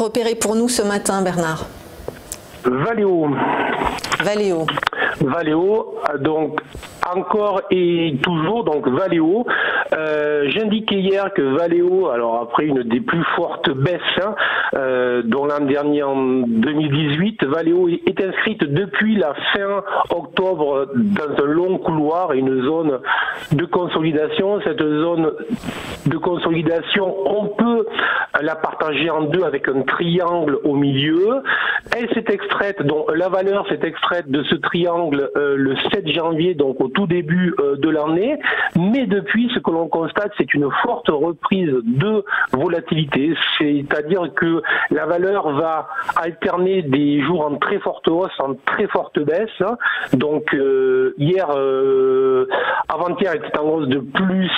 repéré pour nous ce matin, Bernard? Valeo. Valeo. Valeo, donc encore et toujours, donc Valeo. J'indiquais hier que Valeo, alors après une des plus fortes baisses, dont l'an dernier en 2018, Valeo est inscrite depuis la fin octobre dans un long couloir et une zone de consolidation. Cette zone de consolidation, on peut la partager en deux avec un triangle au milieu. Elle s'est extraite, donc la valeur s'est extraite de ce triangle le 7 janvier, donc au tout début de l'année, mais depuis ce que l'on constate, c'est une forte reprise de volatilité, c'est-à-dire que la valeur va alterner des jours en très forte hausse, en très forte baisse. Donc hier, avant-hier, elle était en hausse de plus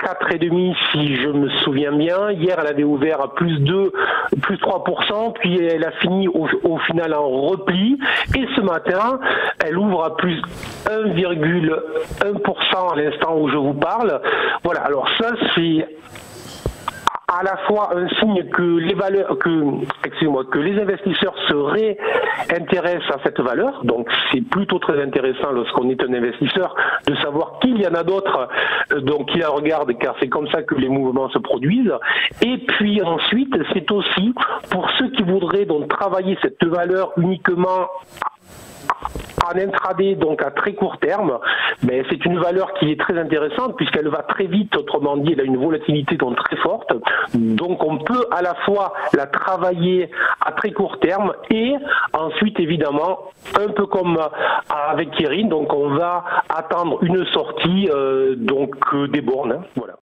4,5 si je me souviens bien. Hier, elle avait ouvert à plus 3%, puis elle a fini au final en repli. Et ce matin, elle ouvre à plus 1,1% à l'instant où je vous parle. Voilà, alors ça, c'est à la fois un signe que les investisseurs se réintéressent à cette valeur. Donc c'est plutôt très intéressant lorsqu'on est un investisseur de savoir qu'il y en a d'autres qui la regardent, car c'est comme ça que les mouvements se produisent. Et puis ensuite, c'est aussi pour ceux qui voudraient donc travailler cette valeur uniquement en intraday, donc à très court terme, mais c'est une valeur qui est très intéressante puisqu'elle va très vite, autrement dit, elle a une volatilité donc très forte. Donc on peut à la fois la travailler à très court terme et ensuite évidemment, un peu comme avec Kering, donc on va attendre une sortie des bornes. Voilà.